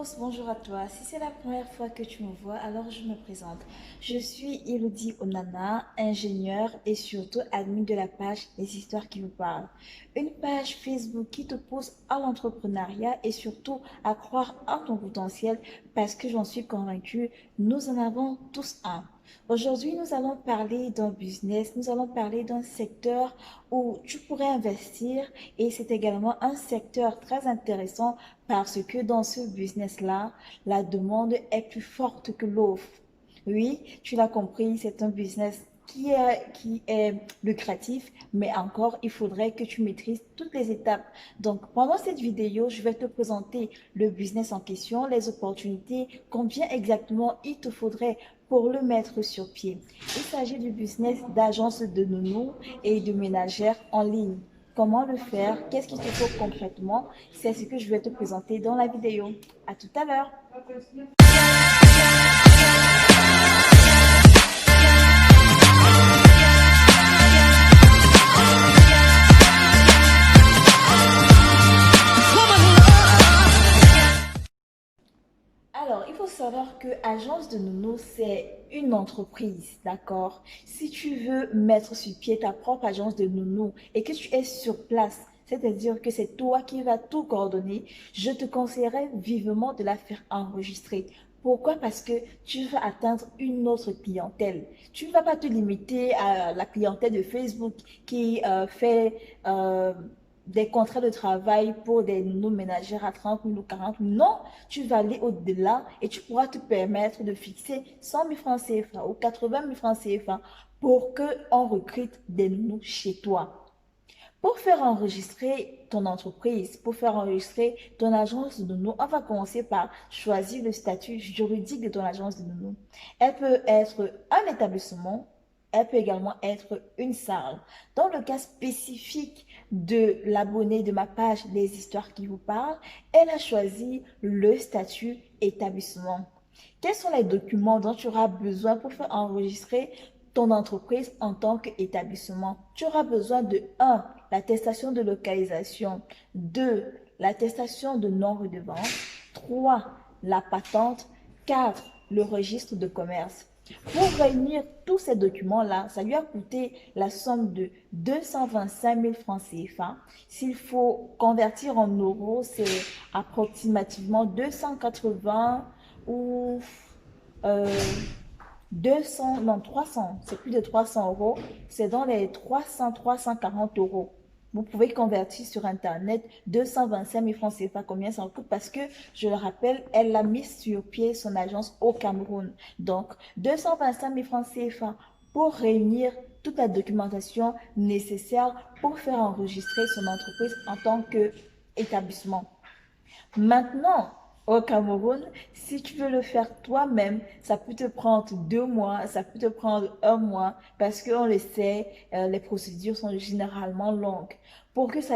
tous, bonjour à toi. Si c'est la première fois que tu me vois, alors je me présente. Je suis Elodie Onana, ingénieure et surtout admin de la page Les Histoires qui vous parlent. Une page Facebook qui te pousse à l'entrepreneuriat et surtout à croire en ton potentiel parce que j'en suis convaincue, nous en avons tous un. Aujourd'hui, nous allons parler d'un business, nous allons parler d'un secteur où tu pourrais investir et c'est également un secteur très intéressant parce que dans ce business-là, la demande est plus forte que l'offre. Oui, tu l'as compris, c'est un business qui est lucratif, mais encore, il faudrait que tu maîtrises toutes les étapes. Donc, pendant cette vidéo, je vais te présenter le business en question, les opportunités, combien exactement il te faudrait pour le mettre sur pied. Il s'agit du business d'agence de nounous et de ménagères en ligne. Comment le faire? Qu'est-ce qu'il te faut concrètement? C'est ce que je vais te présenter dans la vidéo. À tout à l'heure. Alors, il faut savoir que Agence de Nounou, c'est une entreprise, d'accord? Si tu veux mettre sur pied ta propre agence de Nounou et que tu es sur place, c'est-à-dire que c'est toi qui vas tout coordonner, je te conseillerais vivement de la faire enregistrer. Pourquoi? Parce que tu vas atteindre une autre clientèle. Tu ne vas pas te limiter à la clientèle de Facebook qui fait des contrats de travail pour des nounous ménagères à 30 000 ou 40 000. Non, tu vas aller au-delà et tu pourras te permettre de fixer 100 000 francs CFA ou 80 000 francs CFA pour qu'on recrute des nounous chez toi. Pour faire enregistrer ton entreprise, pour faire enregistrer ton agence de nounou, on va commencer par choisir le statut juridique de ton agence de nounou. Elle peut être un établissement, elle peut également être une salle. Dans le cas spécifique de l'abonné de ma page Les Histoires qui vous parlent, elle a choisi le statut établissement. Quels sont les documents dont tu auras besoin pour faire enregistrer ton entreprise en tant qu'établissement? Tu auras besoin de un, l'attestation de localisation, 2, l'attestation de non-redevance, 3, la patente, 4, le registre de commerce. Pour réunir tous ces documents-là, ça lui a coûté la somme de 225 000 francs CFA. S'il faut convertir en euros, c'est approximativement 280 ou euh, 200, non 300, c'est plus de 300 euros, c'est dans les 340 euros. Vous pouvez convertir sur Internet 225 000 francs CFA, combien ça coûte? Parce que, je le rappelle, elle a mis sur pied son agence au Cameroun. Donc, 225 000 francs CFA pour réunir toute la documentation nécessaire pour faire enregistrer son entreprise en tant qu'établissement. Maintenant, au Cameroun, si tu veux le faire toi-même, ça peut te prendre 2 mois, ça peut te prendre un mois, parce qu'on le sait, les procédures sont généralement longues. Pour que ça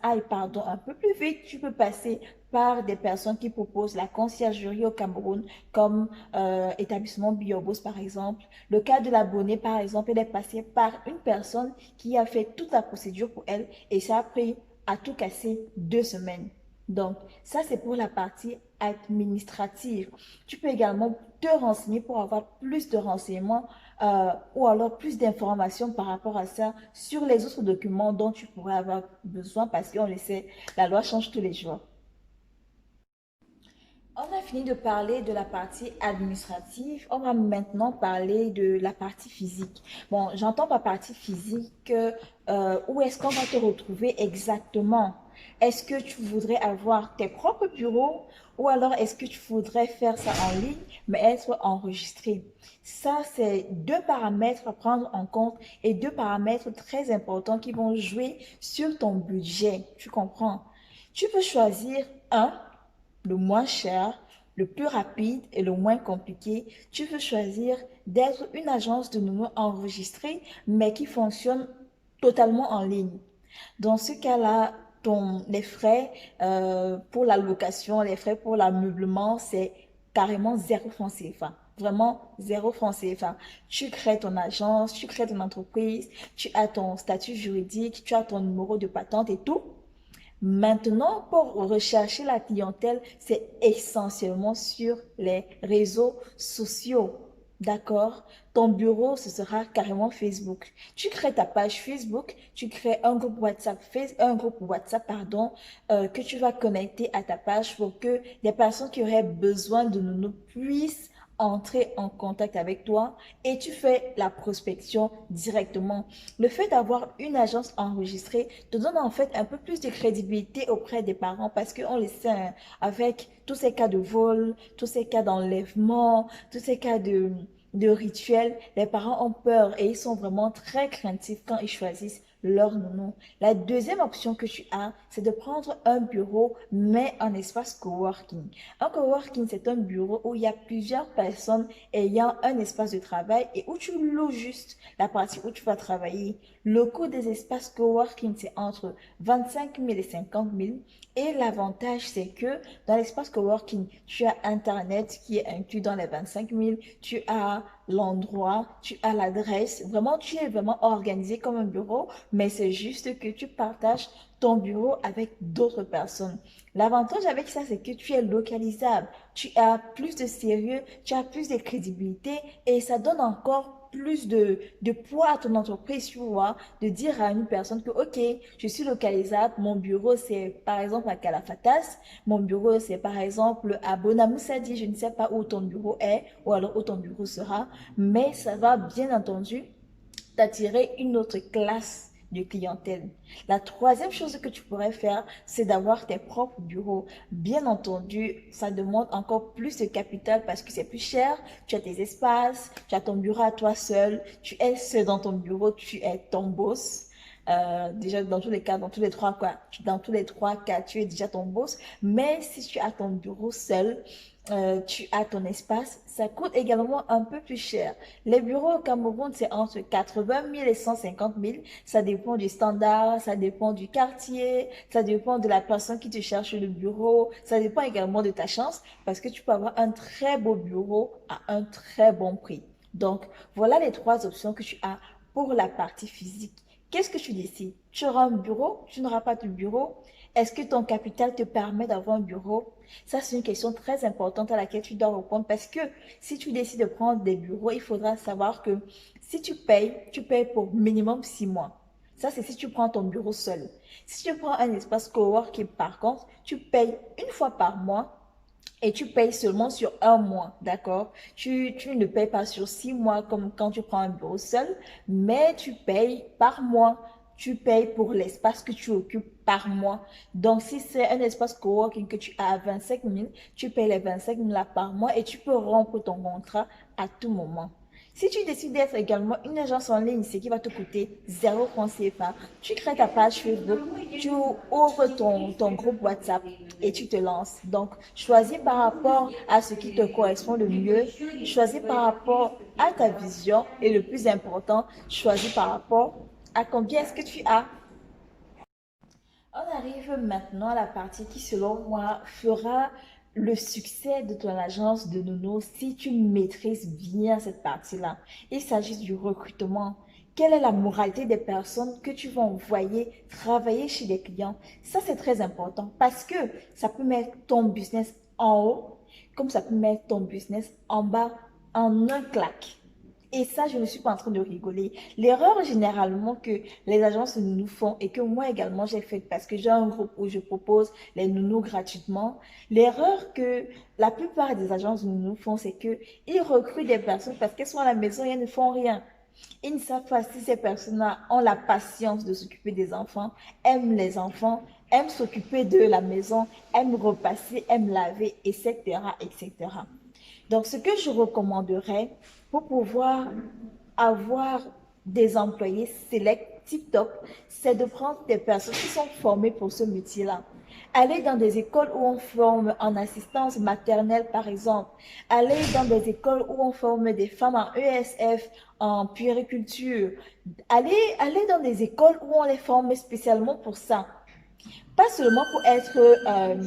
aille, pardon, un peu plus vite, tu peux passer par des personnes qui proposent la conciergerie au Cameroun, comme établissement Biobos par exemple. Le cas de l'abonné, par exemple, elle est passée par une personne qui a fait toute la procédure pour elle et ça a pris à tout casser 2 semaines. Donc, ça, c'est pour la partie administrative. Tu peux également te renseigner pour avoir plus de renseignements ou alors plus d'informations par rapport à ça sur les autres documents dont tu pourrais avoir besoin parce qu'on le sait, la loi change tous les jours. On a fini de parler de la partie administrative. On va maintenant parler de la partie physique. Bon, j'entends par partie physique, où est-ce qu'on va te retrouver exactement? Est-ce que tu voudrais avoir tes propres bureaux ou alors est-ce que tu voudrais faire ça en ligne mais être enregistré? Ça, c'est deux paramètres à prendre en compte et deux paramètres très importants qui vont jouer sur ton budget. Tu comprends? Tu peux choisir un le moins cher, le plus rapide et le moins compliqué, tu veux choisir d'être une agence de nounou enregistrée, mais qui fonctionne totalement en ligne. Dans ce cas-là, les frais pour la location, les frais pour l'ameublement, c'est carrément 0 franc CFA. Vraiment 0 franc CFA. Tu crées ton agence, tu crées ton entreprise, tu as ton statut juridique, tu as ton numéro de patente et tout. Maintenant, pour rechercher la clientèle, c'est essentiellement sur les réseaux sociaux. D'accord? Ton bureau, ce sera carrément Facebook. Tu crées ta page Facebook, tu crées un groupe WhatsApp, pardon, que tu vas connecter à ta page pour que les personnes qui auraient besoin de nous puissent entrer en contact avec toi et tu fais la prospection directement. Le fait d'avoir une agence enregistrée te donne en fait un peu plus de crédibilité auprès des parents parce qu'on le sait, hein, avec tous ces cas de vol, tous ces cas d'enlèvement, tous ces cas de rituels, les parents ont peur et ils sont vraiment très craintifs quand ils choisissent leur nounou. La deuxième option que tu as, c'est de prendre un bureau, mais un espace coworking. Un coworking, c'est un bureau où il y a plusieurs personnes ayant un espace de travail et où tu loues juste la partie où tu vas travailler. Le coût des espaces coworking, c'est entre 25 000 et 50 000. Et l'avantage, c'est que dans l'espace coworking, tu as Internet qui est inclus dans les 25 000, tu as l'endroit, tu as l'adresse. Vraiment, tu es vraiment organisé comme un bureau, mais c'est juste que tu partages ton bureau avec d'autres personnes. L'avantage avec ça, c'est que tu es localisable, tu as plus de sérieux, tu as plus de crédibilité et ça donne encore plus de poids à ton entreprise, tu vois, de dire à une personne que, OK, je suis localisable, mon bureau c'est par exemple à Calafatas, mon bureau c'est par exemple à Bonamoussadi, je ne sais pas où ton bureau est ou alors où ton bureau sera, mais ça va bien entendu d'attirer une autre classe de clientèle. La troisième chose que tu pourrais faire, c'est d'avoir tes propres bureaux. Bien entendu, ça demande encore plus de capital parce que c'est plus cher. Tu as tes espaces, tu as ton bureau à toi seul, tu es seul dans ton bureau, tu es ton boss. Déjà dans tous les cas, dans tous les trois cas, dans tous les trois cas, tu es déjà ton boss. Mais si tu as ton bureau seul, tu as ton espace, ça coûte également un peu plus cher. Les bureaux au Cameroun, c'est entre 80 000 et 150 000. Ça dépend du standard, ça dépend du quartier, ça dépend de la personne qui te cherche le bureau, ça dépend également de ta chance parce que tu peux avoir un très beau bureau à un très bon prix. Donc, voilà les trois options que tu as pour la partie physique. Qu'est-ce que tu décides? Tu auras un bureau? Tu n'auras pas de bureau? Est-ce que ton capital te permet d'avoir un bureau? Ça, c'est une question très importante à laquelle tu dois répondre parce que si tu décides de prendre des bureaux, il faudra savoir que si tu payes pour minimum 6 mois. Ça, c'est si tu prends ton bureau seul. Si tu prends un espace coworking, par contre, tu payes une fois par mois et tu payes seulement sur un mois, d'accord? Tu ne payes pas sur 6 mois comme quand tu prends un bureau seul, mais tu payes par mois. Tu payes pour l'espace que tu occupes par mois. Donc, si c'est un espace coworking que tu as à 25 000, tu payes les 25 000 là par mois et tu peux rompre ton contrat à tout moment. Si tu décides d'être également une agence en ligne, ce qui va te coûter 0 francs CFA, tu crées ta page Facebook, tu ouvres ton groupe WhatsApp et tu te lances. Donc, choisis par rapport à ce qui te correspond le mieux, choisis par rapport à ta vision et le plus important, choisis par rapport à combien est-ce que tu as. On arrive maintenant à la partie qui, selon moi, fera le succès de ton agence de Nono si tu maîtrises bien cette partie-là. Il s'agit du recrutement. Quelle est la moralité des personnes que tu vas envoyer travailler chez les clients? Ça, c'est très important parce que ça peut mettre ton business en haut, comme ça peut mettre ton business en bas en un claque. Et ça, je ne suis pas en train de rigoler. L'erreur généralement que les agences de nounous font et que moi également j'ai faite parce que j'ai un groupe où je propose les nounous gratuitement. L'erreur que la plupart des agences de nounous font, c'est que ils recrutent des personnes parce qu'elles sont à la maison et elles ne font rien. Ils ne savent pas si ces personnes-là ont la patience de s'occuper des enfants, aiment les enfants, aiment s'occuper de la maison, aiment repasser, aiment laver, etc., etc. Donc, ce que je recommanderais pour pouvoir avoir des employés select tip-top, c'est de prendre des personnes qui sont formées pour ce métier-là. Aller dans des écoles où on forme en assistance maternelle, par exemple. Aller dans des écoles où on forme des femmes en ESF, en puériculture. Aller dans des écoles où on les forme spécialement pour ça. Pas seulement pour être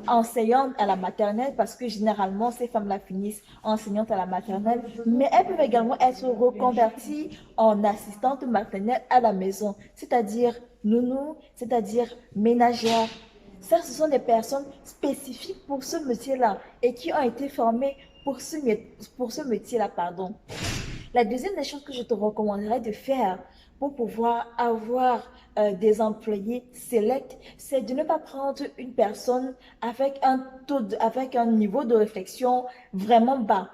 enseignante à la maternelle, parce que généralement ces femmes-là finissent enseignantes à la maternelle, mais elles peuvent également être reconverties en assistantes maternelles à la maison, c'est-à-dire nounou, c'est-à-dire ménagère. Ça, ce sont des personnes spécifiques pour ce métier-là et qui ont été formées pour ce métier-là, pardon. La deuxième des choses que je te recommanderais de faire pour pouvoir avoir des employés sélects, c'est de ne pas prendre une personne avec un niveau de réflexion vraiment bas.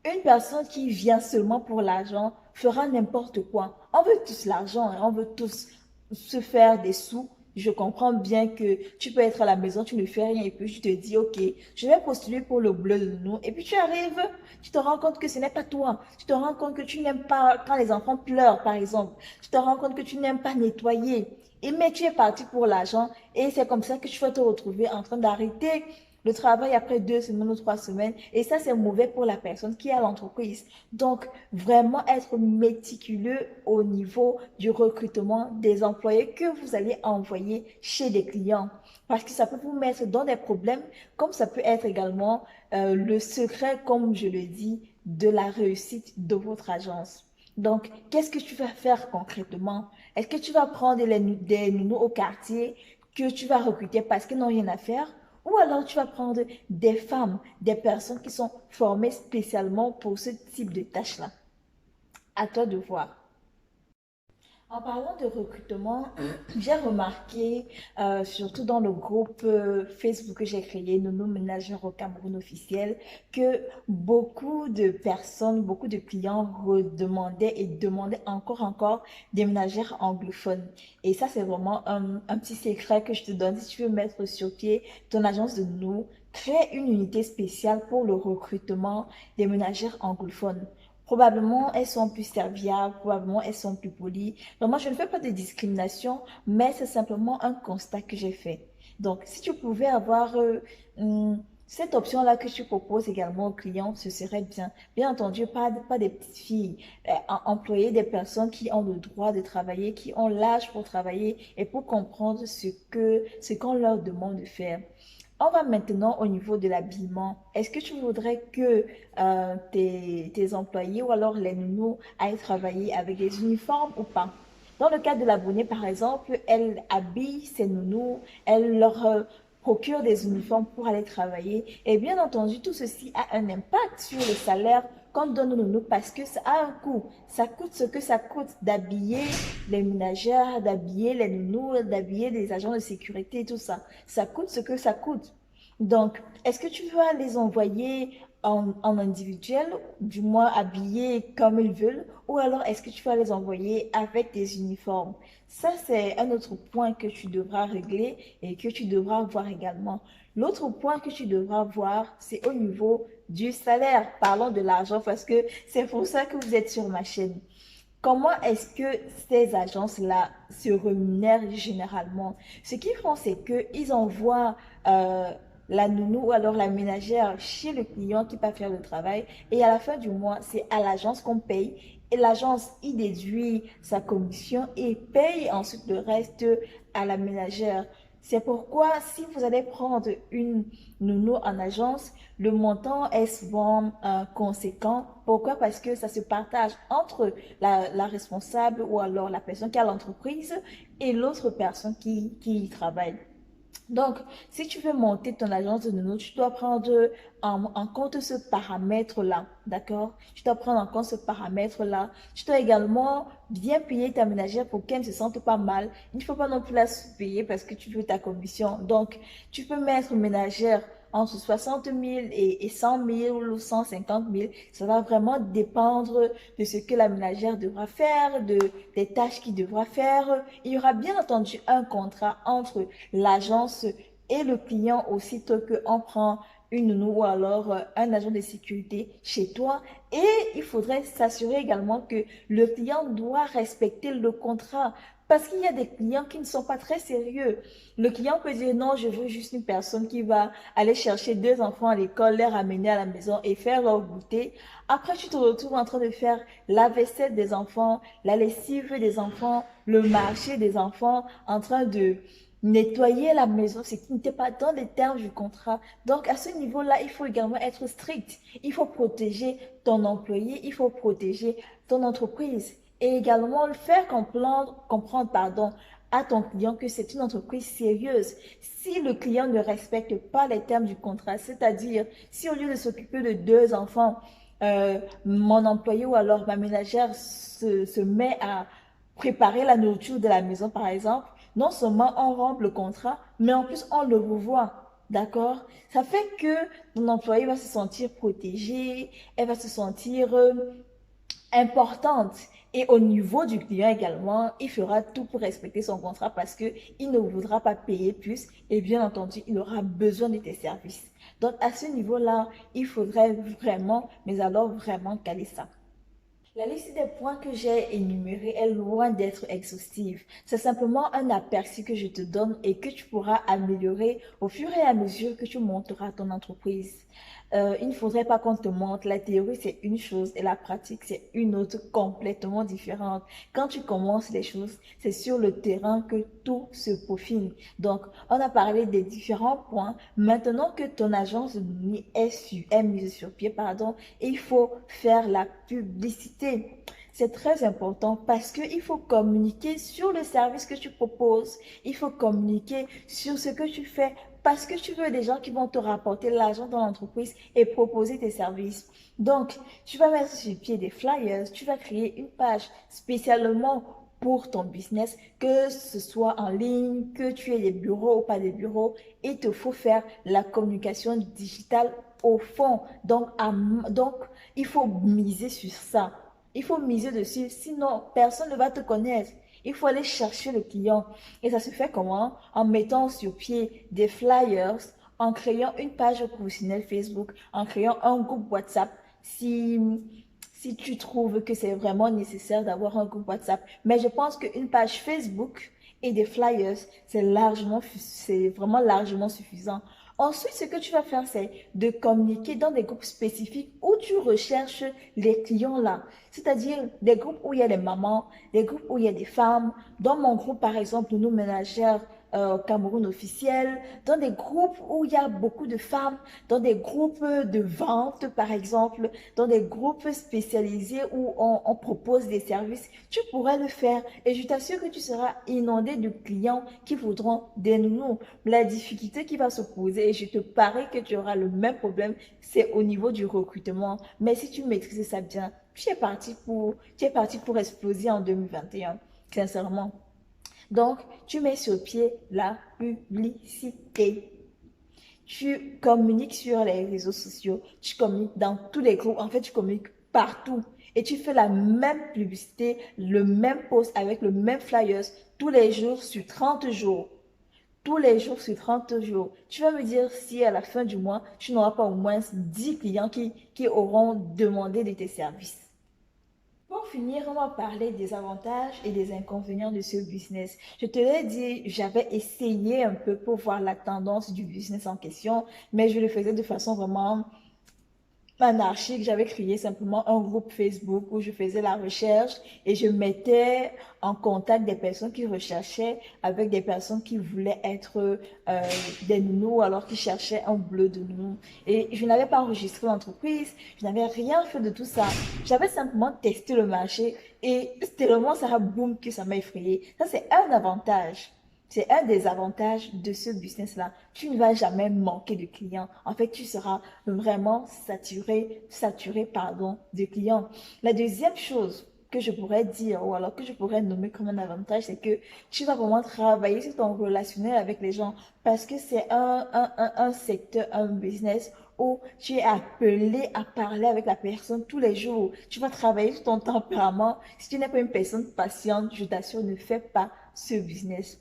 Une personne qui vient seulement pour l'argent fera n'importe quoi. On veut tous l'argent, hein, on veut tous se faire des sous. Je comprends bien que tu peux être à la maison, tu ne fais rien et puis tu te dis, ok, je vais postuler pour le bleu de nous. Et puis tu arrives, tu te rends compte que ce n'est pas toi. Tu te rends compte que tu n'aimes pas quand les enfants pleurent, par exemple. Tu te rends compte que tu n'aimes pas nettoyer. Et mais tu es parti pour l'argent et c'est comme ça que tu vas te retrouver en train d'arrêter le travail après 2 semaines ou 3 semaines. Et ça, c'est mauvais pour la personne qui est à l'entreprise. Donc, vraiment être méticuleux au niveau du recrutement des employés que vous allez envoyer chez les clients. Parce que ça peut vous mettre dans des problèmes, comme ça peut être également le secret, comme je le dis, de la réussite de votre agence. Donc, qu'est-ce que tu vas faire concrètement? Est-ce que tu vas prendre des nounous au quartier que tu vas recruter parce qu'ils n'ont rien à faire? Ou alors tu vas prendre des femmes, des personnes qui sont formées spécialement pour ce type de tâches-là. À toi de voir. En parlant de recrutement, j'ai remarqué, surtout dans le groupe Facebook que j'ai créé, Nono Ménageurs au Cameroun officiel, que beaucoup de personnes, beaucoup de clients redemandaient et demandaient encore des ménagères anglophones. Et ça, c'est vraiment un petit secret que je te donne. Si tu veux mettre sur pied ton agence de Nono, crée une unité spéciale pour le recrutement des ménagères anglophones. Probablement, elles sont plus serviables, probablement, elles sont plus polies. Donc, moi, je ne fais pas de discrimination, mais c'est simplement un constat que j'ai fait. Donc, si tu pouvais avoir cette option-là que tu proposes également aux clients, ce serait bien. Bien entendu, pas des petites filles. Employer des personnes qui ont le droit de travailler, qui ont l'âge pour travailler et pour comprendre ce qu'on leur demande de faire. On va maintenant au niveau de l'habillement. Est-ce que tu voudrais que tes employés ou alors les nounous aillent travailler avec des uniformes ou pas? Dans le cas de l'abonné, par exemple, elle habille ses nounous, elle leur procure des uniformes pour aller travailler. Et bien entendu, tout ceci a un impact sur le salaire qu'on donne aux nounous parce que ça a un coût. Ça coûte ce que ça coûte d'habiller les ménagères, d'habiller les nounous, d'habiller les agents de sécurité et tout ça. Ça coûte ce que ça coûte. Donc, est-ce que tu vas les envoyer en individuel, du moins habillés comme ils veulent, ou alors est-ce que tu vas les envoyer avec des uniformes? Ça, c'est un autre point que tu devras régler et que tu devras voir également. L'autre point que tu devras voir, c'est au niveau du salaire. Parlons de l'argent parce que c'est pour ça que vous êtes sur ma chaîne. Comment est-ce que ces agences-là se rémunèrent généralement? Ce qu'ils font, c'est qu'ils envoient la nounou ou alors la ménagère chez le client qui va faire le travail et à la fin du mois, c'est à l'agence qu'on paye et l'agence y déduit sa commission et paye ensuite le reste à la ménagère. C'est pourquoi si vous allez prendre une nounou en agence, le montant est souvent conséquent. Pourquoi? Parce que ça se partage entre la responsable ou alors la personne qui a l'entreprise et l'autre personne qui y travaille. Donc, si tu veux monter ton agence de nounou, tu dois prendre en compte ce paramètre-là, d'accord? Tu dois prendre en compte ce paramètre-là. Tu dois également bien payer ta ménagère pour qu'elle ne se sente pas mal. Il ne faut pas non plus la sous-payer parce que tu veux ta commission. Donc, tu peux mettre ménagère entre 60 000 et 100 000 ou 150 000. Ça va vraiment dépendre de ce que la ménagère devra faire, des tâches qu'il devra faire. Il y aura bien entendu un contrat entre l'agence et le client aussitôt qu'on prend une nounou ou alors un agent de sécurité chez toi. Et il faudrait s'assurer également que le client doit respecter le contrat. Parce qu'il y a des clients qui ne sont pas très sérieux. Le client peut dire non, je veux juste une personne qui va aller chercher 2 enfants à l'école, les ramener à la maison et faire leur goûter. Après, tu te retrouves en train de faire la vaisselle des enfants, la lessive des enfants, le marché des enfants, en train nettoyer la maison, ce qui n'était pas dans les termes du contrat. Donc, à ce niveau-là, il faut également être strict. Il faut protéger ton employé, il faut protéger ton entreprise et également le faire comprendre, pardon, à ton client que c'est une entreprise sérieuse. Si le client ne respecte pas les termes du contrat, c'est-à-dire si au lieu de s'occuper de deux enfants, mon employé ou alors ma ménagère se met à préparer la nourriture de la maison, par exemple, non seulement on rompt le contrat, mais en plus on le revoit. D'accord? Ça fait que ton employé va se sentir protégé, elle va se sentir importante. Et au niveau du client également, il fera tout pour respecter son contrat parce qu'il ne voudra pas payer plus et bien entendu, il aura besoin de tes services. Donc à ce niveau-là, il faudrait vraiment, mais alors vraiment caler ça. La liste des points que j'ai énumérés est loin d'être exhaustive. C'est simplement un aperçu que je te donne et que tu pourras améliorer au fur et à mesure que tu monteras ton entreprise. Il ne faudrait pas qu'on te montre. La théorie, c'est une chose et la pratique, c'est une autre complètement différente. Quand tu commences les choses, c'est sur le terrain que tout se peaufine. Donc, on a parlé des différents points. Maintenant que ton agence de données est mise sur pied, pardon, il faut faire la publicité. C'est très important parce qu'il faut communiquer sur le service que tu proposes. Il faut communiquer sur ce que tu fais parce que tu veux des gens qui vont te rapporter l'argent dans l'entreprise et proposer tes services. Donc, tu vas mettre sur pied des flyers, tu vas créer une page spécialement pour ton business, que ce soit en ligne, que tu aies des bureaux ou pas des bureaux, il te faut faire la communication digitale au fond. Donc, il faut miser sur ça. Il faut miser dessus, sinon personne ne va te connaître. Il faut aller chercher le client. Et ça se fait comment? En mettant sur pied des flyers, en créant une page professionnelle Facebook, en créant un groupe WhatsApp. Si, si tu trouves que c'est vraiment nécessaire d'avoir un groupe WhatsApp. Mais je pense qu'une page Facebook et des flyers, c'est vraiment largement suffisant. Ensuite, ce que tu vas faire, c'est de communiquer dans des groupes spécifiques où tu recherches les clients là. C'est-à-dire des groupes où il y a des mamans, des groupes où il y a des femmes. Dans mon groupe, par exemple, nous ménagères Cameroun officiel, dans des groupes où il y a beaucoup de femmes, dans des groupes de vente, par exemple, dans des groupes spécialisés où on propose des services, tu pourrais le faire et je t'assure que tu seras inondé de clients qui voudront des nounous. La difficulté qui va se poser, et je te parie que tu auras le même problème, c'est au niveau du recrutement. Mais si tu maîtrises ça bien, tu es parti pour exploser en 2021, sincèrement. Donc, tu mets sur pied la publicité. Tu communiques sur les réseaux sociaux, tu communiques dans tous les groupes, en fait, tu communiques partout. Et tu fais la même publicité, le même post avec le même flyers tous les jours sur 30 jours. Tous les jours sur 30 jours. Tu vas me dire si à la fin du mois, tu n'auras pas au moins 10 clients qui auront demandé de tes services. Pour finir, on va parler des avantages et des inconvénients de ce business. Je te l'ai dit, j'avais essayé un peu pour voir la tendance du business en question, mais je le faisais de façon vraiment anarchique. J'avais créé simplement un groupe Facebook où je faisais la recherche et je mettais en contact des personnes qui recherchaient avec des personnes qui voulaient être des nounous alors qu'ils cherchaient un bleu de nounou. Et je n'avais pas enregistré l'entreprise, je n'avais rien fait de tout ça. J'avais simplement testé le marché et c'était vraiment ça, boum, que ça m'a effrayé. Ça, c'est un avantage. C'est un des avantages de ce business-là. Tu ne vas jamais manquer de clients. En fait, tu seras vraiment saturé, pardon, de clients. La deuxième chose que je pourrais dire ou alors que je pourrais nommer comme un avantage, c'est que tu vas vraiment travailler sur ton relationnel avec les gens parce que c'est un secteur, un business où tu es appelé à parler avec la personne tous les jours. Tu vas travailler sur ton tempérament. Si tu n'es pas une personne patiente, je t'assure, ne fais pas ce business.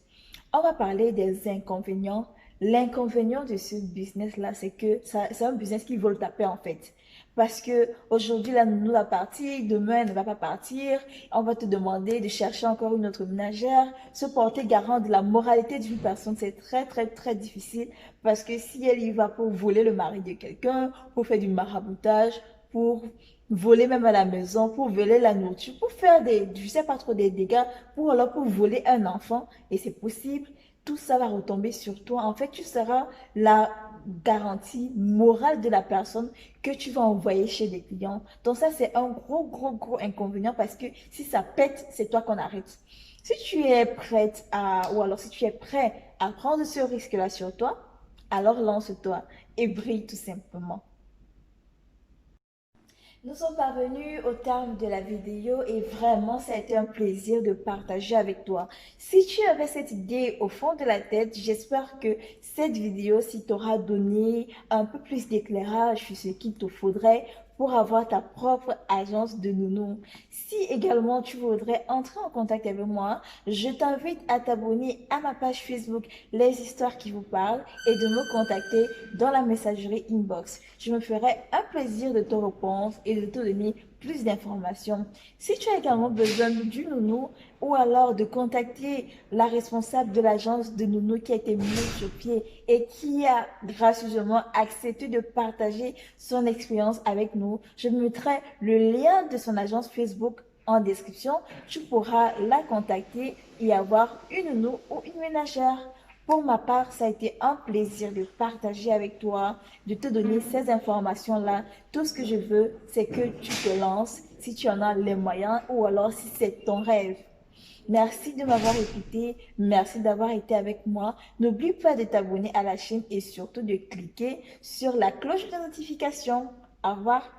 On va parler des inconvénients. L'inconvénient de ce business-là, c'est que c'est un business qui vole ta paix en fait. Parce que aujourd'hui, la nounou va partir, demain, elle ne va pas partir. On va te demander de chercher encore une autre ménagère. Se porter garant de la moralité d'une personne, c'est très, très, très difficile. Parce que si elle y va pour voler le mari de quelqu'un, pour faire du maraboutage, pour voler même à la maison, pour voler la nourriture, pour faire je sais pas trop, des dégâts, pour voler un enfant, et c'est possible, tout ça va retomber sur toi. En fait, tu seras la garantie morale de la personne que tu vas envoyer chez des clients. Donc ça, c'est un gros inconvénient parce que si ça pète, c'est toi qu'on arrête. Si tu es prête à, ou alors si tu es prêt à prendre ce risque-là sur toi, alors lance-toi et brille tout simplement. Nous sommes parvenus au terme de la vidéo et vraiment, ça a été un plaisir de partager avec toi. Si tu avais cette idée au fond de la tête, j'espère que cette vidéo, si t'aura donné un peu plus d'éclairage sur ce qu'il te faudrait pour avoir ta propre agence de nounou. Si également tu voudrais entrer en contact avec moi, je t'invite à t'abonner à ma page Facebook Les Histoires qui vous parlent et de me contacter dans la messagerie inbox. Je me ferai un plaisir de te répondre et de te donner plus d'informations. Si tu as également besoin du nounou ou alors de contacter la responsable de l'agence de nounou qui a été mise sur pied et qui a gracieusement accepté de partager son expérience avec nous, je mettrai le lien de son agence Facebook en description. Tu pourras la contacter et avoir une nounou ou une ménagère. Pour ma part, ça a été un plaisir de partager avec toi, de te donner ces informations-là. Tout ce que je veux, c'est que tu te lances si tu en as les moyens ou alors si c'est ton rêve. Merci de m'avoir écouté. Merci d'avoir été avec moi. N'oublie pas de t'abonner à la chaîne et surtout de cliquer sur la cloche de notification. Au revoir.